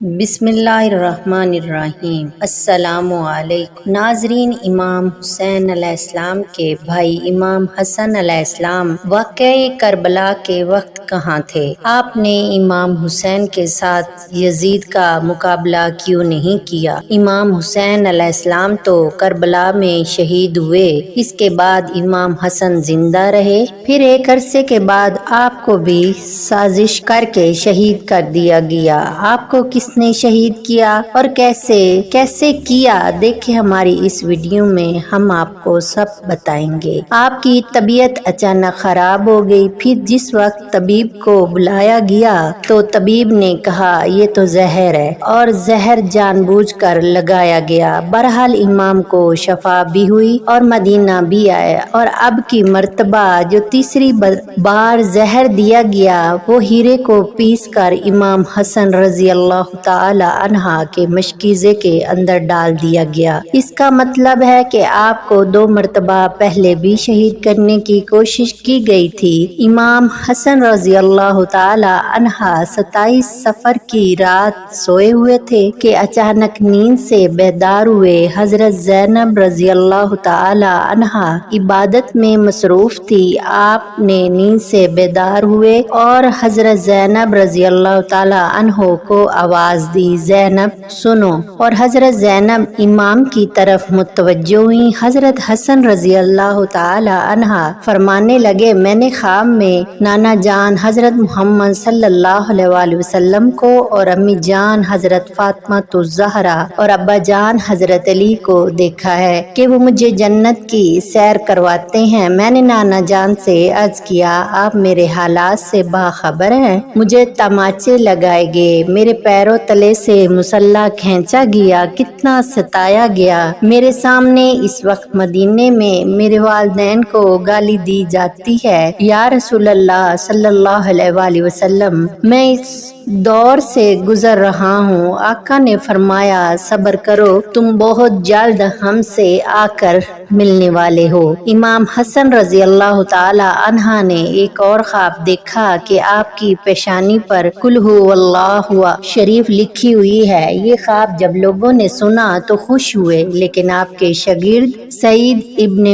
بسم اللہ الرحمن الرحیم۔ السلام علیکم ناظرین، امام حسین علیہ السلام کے بھائی امام حسن علیہ السلام واقعہ کربلا کے وقت کہاں تھے؟ آپ نے امام حسین کے ساتھ یزید کا مقابلہ کیوں نہیں کیا؟ امام حسین علیہ السلام تو کربلا میں شہید ہوئے، اس کے بعد امام حسن زندہ رہے، پھر ایک عرصے کے بعد آپ کو بھی سازش کر کے شہید کر دیا گیا۔ آپ کو کس نے شہید کیا اور کیسے کیا؟ دیکھیں ہماری اس ویڈیو میں ہم آپ کو سب بتائیں گے۔ آپ کی طبیعت اچانک خراب ہو گئی، پھر جس وقت طبیب کو بلایا گیا تو طبیب نے کہا یہ تو زہر ہے، اور زہر جان بوجھ کر لگایا گیا۔ بہرحال امام کو شفا بھی ہوئی اور مدینہ بھی آئے، اور اب کی مرتبہ جو تیسری بار زہر دیا گیا وہ ہیرے کو پیس کر امام حسن رضی اللہ تعالی عنہ کے مشکیزے کے اندر ڈال دیا گیا۔ اس کا مطلب ہے کہ آپ کو 2 مرتبہ پہلے بھی شہید کرنے کی کوشش کی گئی تھی۔ امام حسن رضی اللہ تعالی عنہ 27 صفر کی رات سوئے ہوئے تھے کہ اچانک نیند سے بیدار ہوئے۔ حضرت زینب رضی اللہ تعالی عنہ عبادت میں مصروف تھی۔ آپ نے نیند سے بیدار ہوئے اور حضرت زینب رضی اللہ تعالی عنہ کو آواز دی، زینب سنو، اور حضرت زینب امام کی طرف متوجہ ہوئی۔ حضرت حسن رضی اللہ تعالی عنہ فرمانے لگے، میں نے خواب میں نانا جان حضرت محمد صلی اللہ علیہ وآلہ وسلم کو اور امی جان حضرت فاطمہ الزہرا اور ابا جان حضرت علی کو دیکھا ہے کہ وہ مجھے جنت کی سیر کرواتے ہیں۔ میں نے نانا جان سے عرض کیا، آپ میرے حالات سے باخبر ہیں؟ مجھے تماچے لگائے گئے، میرے پیروں تلے سے مسلح کھینچا گیا، کتنا ستایا گیا۔ میرے سامنے اس وقت مدینے میں میرے والدین کو گالی دی جاتی ہے۔ یا رسول اللہ صلی اللہ علیہ وآلہ وسلم، میں اس دور سے گزر رہا ہوں۔ آقا نے فرمایا، صبر کرو، تم بہت جلد ہم سے آ کر ملنے والے ہو۔ امام حسن رضی اللہ تعالی عنہ نے ایک اور خواب دیکھا کہ آپ کی پیشانی پر قل ھو اللہ شریف لکھی ہوئی ہے۔ یہ خواب جب لوگوں نے سنا تو خوش ہوئے، لیکن آپ کے شاگرد سعید ابن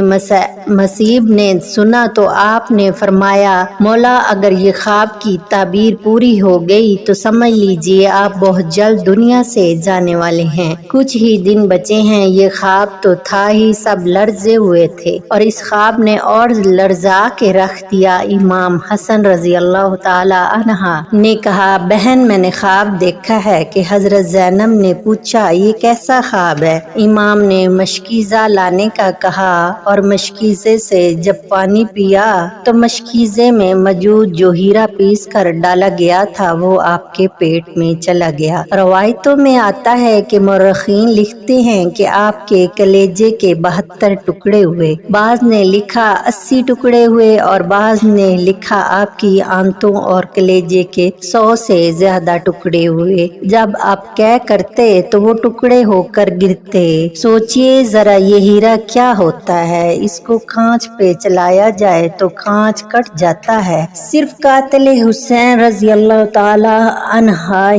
مسیب نے سنا تو آپ نے فرمایا، مولا اگر یہ خواب کی تعبیر پوری ہو گئی تو سمجھ لیجئے آپ بہت جلد دنیا سے جانے والے ہیں، کچھ ہی دن بچے ہیں۔ یہ خواب تو تھا ہی، سب لرزے ہوئے تھے، اور اس خواب نے اور لرزا کے رکھ دیا۔ امام حسن رضی اللہ تعالی عنہ نے کہا، بہن میں نے خواب دیکھا ہے کہ حضرت زینب نے پوچھا یہ کیسا خواب ہے؟ امام نے مشکیزہ لانے کا کہا، اور مشکیزے سے جب پانی پیا تو مشکیزے میں موجود جو ہیرا پیس کر ڈالا گیا تھا وہ آپ کے پیٹ میں چلا گیا۔ روایتوں میں آتا ہے کہ مورخین لکھتے ہیں کہ آپ کے کلیجے کے 72 ٹکڑے ہوئے، بعض نے لکھا 80 ٹکڑے ہوئے، اور بعض نے لکھا آپ کی آنتوں اور کلیجے کے 100 سے زیادہ ٹکڑے ہوئے۔ جب آپ کیا کرتے تو وہ ٹکڑے ہو کر گرتے۔ سوچئے ذرا یہ ہیرا کیا ہوتا ہے، اس کو کانچ پہ چلایا جائے تو کانچ کٹ جاتا ہے۔ صرف قاتل حسین رضی اللہ تعالی عنہ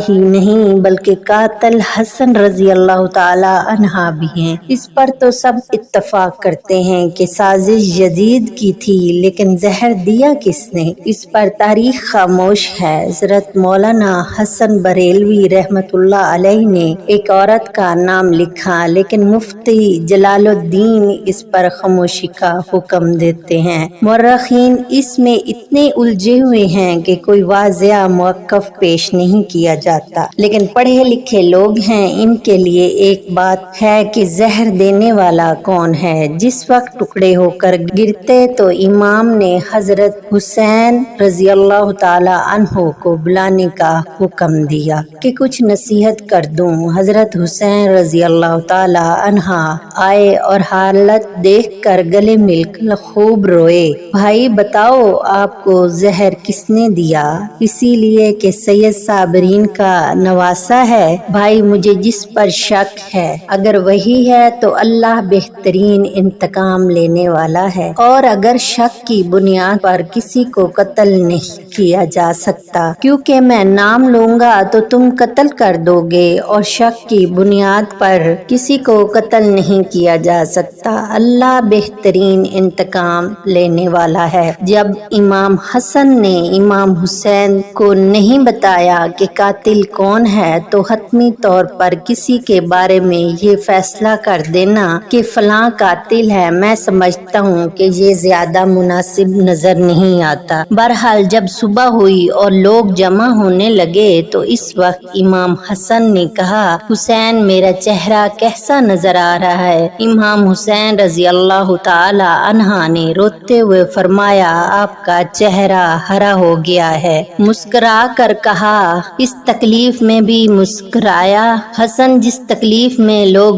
ہی نہیں بلکہ قاتل حسن رضی اللہ تعالی عنہ بھی ہیں۔ اس پر تو سب اتفاق کرتے ہیں کہ سازش یزید کی تھی، لیکن زہر دیا کس نے؟ اس پر تاریخ خاموش ہے۔ حضرت مولانا حسن بریلوی رحمت اللہ علیہ نے ایک عورت کا نام لکھا، لیکن مفتی جلال الدین اس پر خاموشی کا حکم دیتے ہیں۔ مورخین اس میں اتنے الجھے ہوئے ہیں کہ کوئی واضح موقف پیش نہیں کیا جاتا، لیکن پڑھے لکھے لوگ ہیں، ان کے لیے ایک بات ہے کہ زہر دینے والا کون ہے۔ جس وقت ٹکڑے ہو کر گرتے تو امام نے حضرت حسین رضی اللہ تعالی عنہ کو بلانے کا حکم دیا کہ کچھ نصیحت کر دوں۔ حضرت حسین رضی اللہ تعالی عنہ آئے اور حالت دیکھ کر گلے مل کر خوب روئے۔ بھائی بتاؤ آپ کو زہر کس نے دیا؟ اسی لیے کہ سید صابرین کا نواسا ہے۔ بھائی مجھے جس پر شک ہے اگر وہی ہے تو اللہ بہترین انتقام لینے والا ہے، اور اگر شک کی بنیاد پر کسی کو قتل نہیں کیا جا سکتا کیونکہ میں نام لوں گا تو تم قتل کر دو گے، اور شک کی بنیاد پر کسی کو قتل نہیں کیا جا سکتا۔ اللہ بہترین انتقام لینے والا ہے۔ جب امام حسن نے امام حسین کو نہیں بتایا کہ قاتل کون ہے تو حتمی طور پر کسی کے بارے میں یہ فیصلہ کر دینا کہ فلاں قاتل ہے، میں سمجھتا ہوں کہ یہ زیادہ مناسب نظر نہیں آتا۔ بہرحال جب صبح ہوئی اور لوگ جمع ہونے لگے تو اس وقت امام حسن نے کہا، حسین میرا چہرہ کیسا نظر آ رہا ہے؟ امام حسین رضی اللہ تعالی عنہ نے روتے ہوئے فرمایا، آپ کا چہرہ ہرا ہو گیا ہے۔ مسکرا کر کہا، اس تکلیف میں بھی مسکرایا؟ حسن، جس تکلیف میں لوگ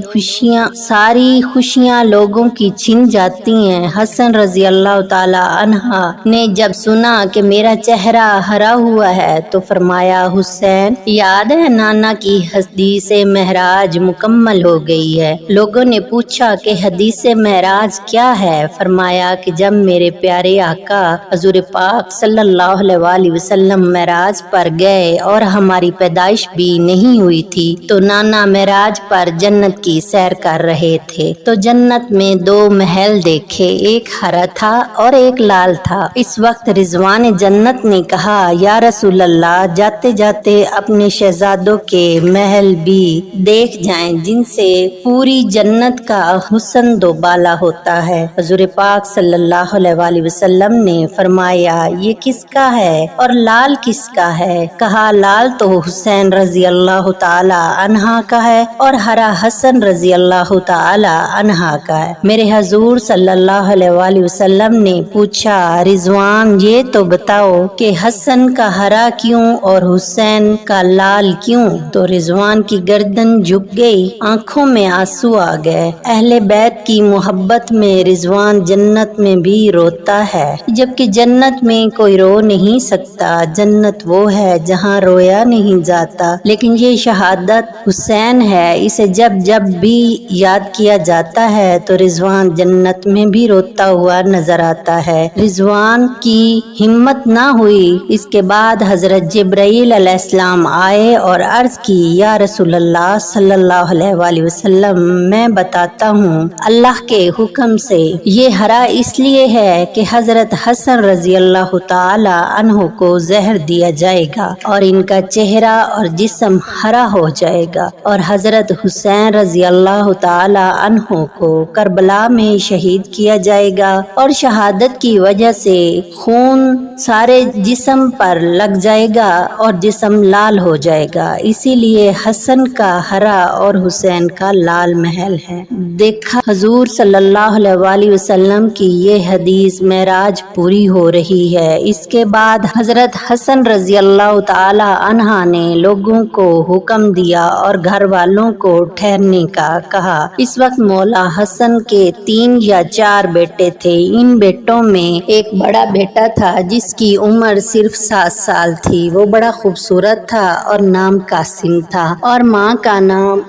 ساری خوشیاں لوگوں کی چھن جاتی ہیں۔ حسن رضی اللہ تعالی عنہ نے جب سنا کہ میرا چہرہ ہرا ہوا ہے تو فرمایا، حسین یاد ہے نانا کی حدیث معراج مکمل ہو گئی ہے؟ لوگوں نے پوچھا کہ حدیث معراج کیا ہے؟ فرمایا کہ جب میرے پیارے آقا حضور پاک صلی اللہ علیہ وسلم معراج پر گئے اور ہماری پیدائش بھی نہیں ہوئی تھی تو نانا معراج پر جنت کی سیر کر رہے تھے تو جنت میں 2 محل دیکھے، ایک ہرا تھا اور ایک لال تھا۔ اس وقت رضوان جنت نے کہا، یا رسول اللہ، جاتے جاتے اپنے شہزادوں کے محل بھی دیکھ جائیں جن سے پوری جنت کا حسن دوبالا ہوتا ہے۔ حضور پاک صلی اللہ علیہ وسلم نے فرمایا، یہ کس کا ہے اور لال کس کا ہے؟ کہا، لال تو حسین رضی اللہ تعالی عنہ کا ہے اور ہرا حسن رضی اللہ تعالی عنہ کا ہے۔ میرے حضور صلی اللہ علیہ وسلم نے پوچھا، رضوان یہ تو بتاؤ کہ حسن کا ہرا کیوں اور حسین کا لال کیوں؟ تو رضوان کی گردن جھک گئی، آنکھوں میں آنسو آ گئے۔ اہل بیت کی محبت میں رضوان جنت میں بھی روتا ہے، جبکہ جنت میں کوئی رو نہیں سکتا۔ جنت وہ ہے جہاں رویا نہیں جاتا، لیکن یہ شہادت حسین ہے، اسے جب جب بھی یاد کیا جاتا ہے تو رضوان جنت میں بھی روتا ہوا نظر آتا ہے۔ رضوان کی ہمت نہ ہوئی۔ اس کے بعد حضرت جبرائیل علیہ السلام آئے اور عرض کی، یا رسول اللہ صلی اللہ علیہ وسلم، میں بتاتا ہوں اللہ کے حکم سے یہ ہرا اس لیے ہے کہ حضرت حسن رضی اللہ تعالی عنہ کو زہر دیا جائے گا اور ان کا چہرہ اور جسم ہرا ہو جائے گا، اور حضرت حسین رضی اللہ تعالی عنہ کو کربلا میں شہید کیا جائے گا اور شہادت کی وجہ سے خون سارے جسم پر لگ جائے گا اور جسم لال ہو جائے گا، اسی لیے حسن کا ہرا اور حسین کا لال محل ہے۔ دیکھا حضور صلی اللہ علیہ وسلم کی یہ حدیث معراج پوری ہو رہی ہے۔ اس کے بعد حضرت حسن رضی اللہ تعالی عنہ نے لوگوں کو حکم دیا اور گھر والوں کو ٹھہرنے کا کہا۔ اس وقت مولا حسن کے 3 یا 4 بیٹے تھے۔ ان بیٹوں میں ایک بڑا بیٹا تھا جس کی عمر صرف 7 سال تھی، وہ بڑا خوبصورت تھا اور نام قاسم تھا، اور ماں کا نام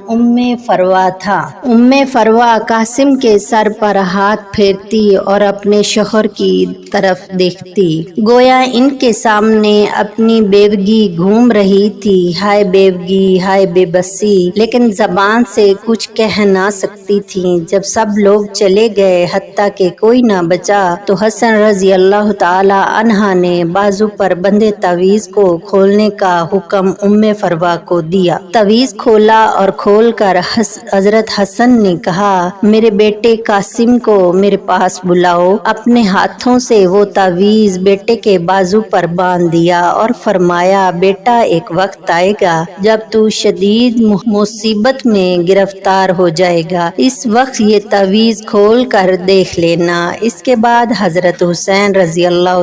فروا تھا۔ فروا قاسم کے سر پر ہاتھ پھیرتی اور اپنے شوہر کی طرف دیکھتی، گویا ان کے سامنے اپنی بیوگی گھوم رہی تھی۔ ہائے بیوگی، ہائے بے بسی، لیکن زبان سے کچھ کہہ نہ سکتی تھی۔ جب سب لوگ چلے گئے حتیٰ کہ کوئی نہ بچا تو حسن رضی اللہ تعالی عنہ نے بازو پر بندھے تعویذ کو کھولنے کا حکم فروا کو دیا۔ تعویذ کھولا اور کھول کر حضرت حسن نے کہا، میرے بیٹے قاسم کو میرے پاس بلاؤ۔ اپنے ہاتھوں سے وہ تعویذ بیٹے کے بازو پر باندھ دیا اور فرمایا، بیٹا ایک وقت آئے گا جب تو شدید مصیبت میں گرفتار ہو جائے گا، اس وقت یہ تعویذ کھول کر دیکھ لینا۔ اس کے بعد حضرت حسین رضی اللہ